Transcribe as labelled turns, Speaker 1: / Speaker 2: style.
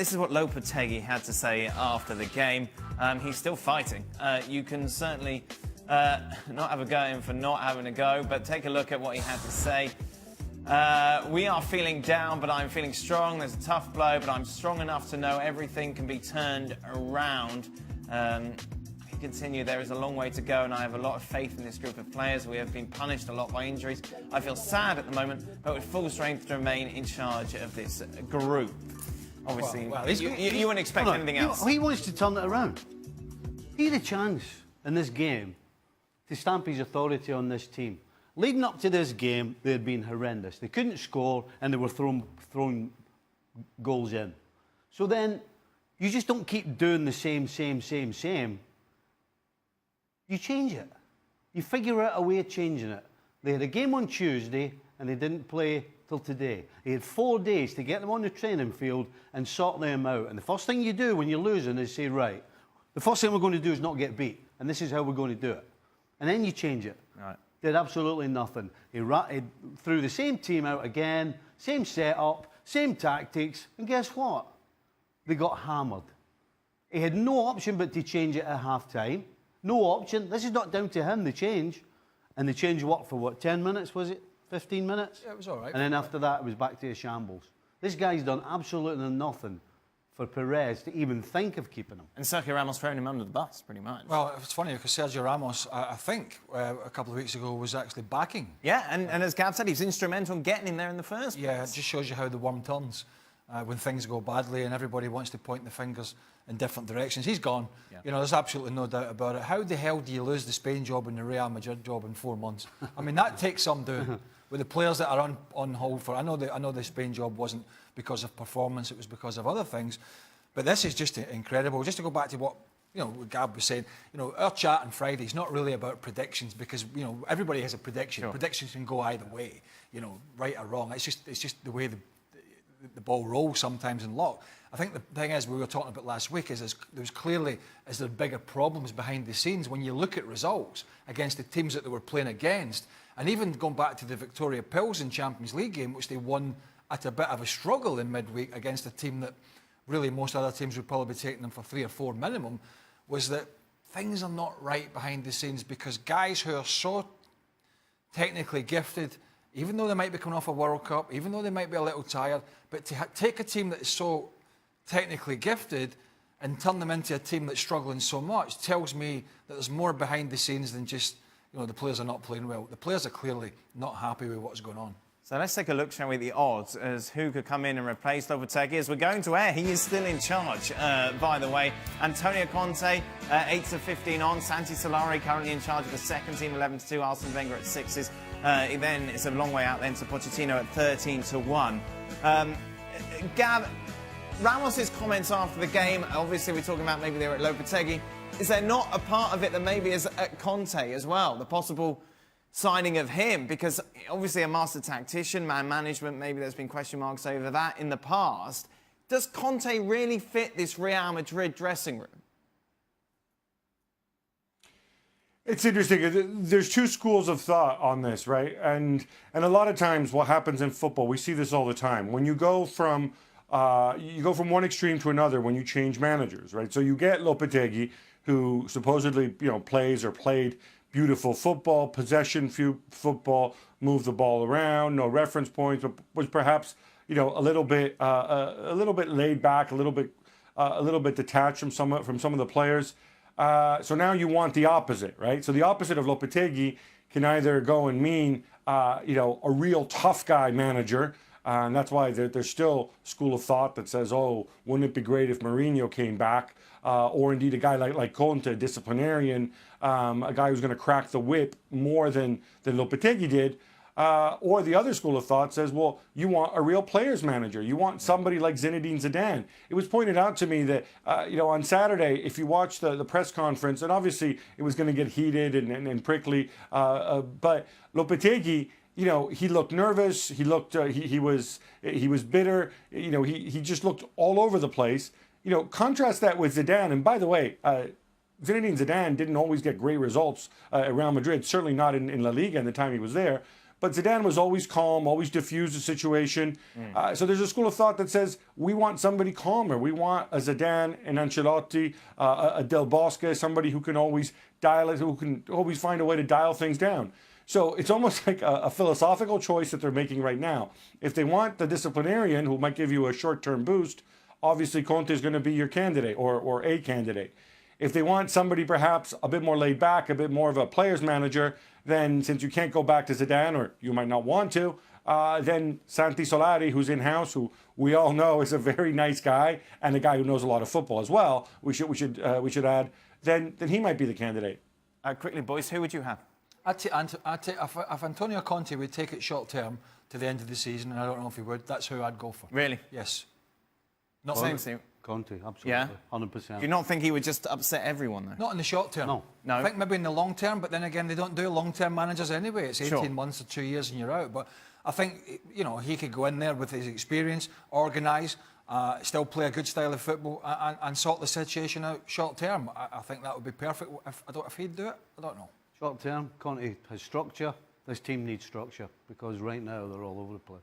Speaker 1: This is what Lopetegui had to say after the game. He's still fighting. You can certainly not have a go at him for not having a go, but take a look at what he had to say. We are feeling down, but I'm feeling strong. There's a tough blow, but I'm strong enough to know everything can be turned around. He continued, there is a long way to go, and I have a lot of faith in this group of players. We have been punished a lot by injuries. I feel sad at the moment, but with full strength to remain in charge of this group. Obviously, you wouldn't expect anything else.
Speaker 2: He wants to turn it around. He had a chance in this game to stamp his authority on this team. Leading up to this game, they had been horrendous. They couldn't score, and they were throwing goals in. So then, you just don't keep doing the same. You change it. You figure out a way of changing it. They had a game on Tuesday, and they didn't play till today. They had 4 days to get them on the training field and sort them out. And the first thing you do when you're losing is say, right, the first thing we're going to do is not get beat, and this is how we're going to do it. And then you change it.
Speaker 1: Right.
Speaker 2: Did absolutely nothing. He threw the same team out again, same setup, same tactics, and guess what? They got hammered. He had no option but to change it at half-time. No option. This is not down to him, the change. And the change worked for, what, 10 minutes, was it? 15 minutes?
Speaker 3: Yeah, it was all right.
Speaker 2: And then after that, it was back to a shambles. This guy's done absolutely nothing for Perez to even think of keeping him.
Speaker 1: And Sergio Ramos throwing him under the bus, pretty much.
Speaker 3: Well, it's funny because Sergio Ramos, I think, a couple of weeks ago was actually backing.
Speaker 1: Yeah, and as Gav said, he's instrumental in getting him there in the first place.
Speaker 3: Yeah, it just shows you how the worm turns when things go badly and everybody wants to point the fingers in different directions. He's gone. Yeah. You know, there's absolutely no doubt about it. How the hell do you lose the Spain job and the Real Madrid job in 4 months? I mean, that takes some doing. With the players that are on hold for, I know the Spain job wasn't because of performance; it was because of other things. But this is just incredible. Just to go back to what Gab was saying, our chat on Friday is not really about predictions because everybody has a prediction. Sure. Predictions can go either way, right or wrong. It's just the way the ball rolls sometimes in luck. I think the thing is, we were talking about last week, is there bigger problems behind the scenes when you look at results against the teams that they were playing against, and even going back to the Victoria Pilsen Champions League game, which they won at a bit of a struggle in midweek against a team that really most other teams would probably be taking them for 3 or 4 minimum, was that things are not right behind the scenes because guys who are so technically gifted, even though they might be coming off a World Cup, even though they might be a little tired, but to take a team that is so technically gifted and turn them into a team that's struggling so much tells me that there's more behind the scenes than just, the players are not playing well. The players are clearly not happy with what's going on. So
Speaker 1: let's take a look, shall we, at the odds as who could come in and replace Lopetegui. As we're going to air, he is still in charge, by the way. Antonio Conte, 8-15 on. Santi Solari currently in charge of the second team, 11-2. Arsene Wenger at 6s. Then it's a long way out then to Pochettino at 13-1. Gab, Ramos's comments after the game, obviously we're talking about maybe they were at Lopetegui. Is there not a part of it that maybe is at Conte as well? The possible signing of him, because obviously a master tactician, man management, maybe there's been question marks over that in the past. Does Conte really fit this Real Madrid dressing room?
Speaker 4: It's interesting. There's two schools of thought on this, right? And a lot of times what happens in football, we see this all the time. When you go from one extreme to another when you change managers, right? So you get Lopetegui, who supposedly, plays or played beautiful football, possession football, move the ball around, no reference points, but was perhaps, a little bit laid back, a little bit detached from some of the players. So now you want the opposite, right? So the opposite of Lopetegui can either go and mean, a real tough guy manager. And that's why there's still school of thought that says, oh, wouldn't it be great if Mourinho came back? Or indeed a guy like Conte, a disciplinarian, a guy who's going to crack the whip more than Lopetegui did. Or the other school of thought says, well, you want a real players manager. You want somebody like Zinedine Zidane. It was pointed out to me that, on Saturday, if you watch the press conference, and obviously it was going to get heated and prickly, but Lopetegui, he looked nervous. He looked, he was bitter. He just looked all over the place. Contrast that with Zidane. And by the way, Zinedine Zidane didn't always get great results at Real Madrid. Certainly not in La Liga in the time he was there. But Zidane was always calm, always diffused the situation. So there's a school of thought that says we want somebody calmer. We want a Zidane, an Ancelotti, a Del Bosque, somebody who can always dial it, who can always find a way to dial things down. So it's almost like a philosophical choice that they're making right now. If they want the disciplinarian who might give you a short-term boost, obviously Conte is going to be your candidate or a candidate. If they want somebody perhaps a bit more laid back, a bit more of a player's manager, then since you can't go back to Zidane, or you might not want to, then Santi Solari, who's in-house, who we all know is a very nice guy and a guy who knows a lot of football as well, we should add, then he might be the candidate.
Speaker 1: Quickly, boys, who would you have?
Speaker 3: If Antonio Conte would take it short term to the end of the season, and I don't know if he would, that's who I'd go for.
Speaker 1: Really?
Speaker 3: Yes.
Speaker 1: Not same team.
Speaker 2: Conte, absolutely.
Speaker 1: Yeah?
Speaker 2: 100%.
Speaker 1: Do you not think he would just upset everyone, though?
Speaker 3: Not in the short term.
Speaker 2: No.
Speaker 3: I think maybe in the long term, but then again, they don't do long-term managers anyway. It's 18 months or 2 years and you're out. But I think, you know, he could go in there with his experience, organise, still play a good style of football and sort the situation out short term. I think that would be perfect. If he'd do it, I don't know.
Speaker 2: Short term, Conte has structure. This team needs structure because right now they're all over the place.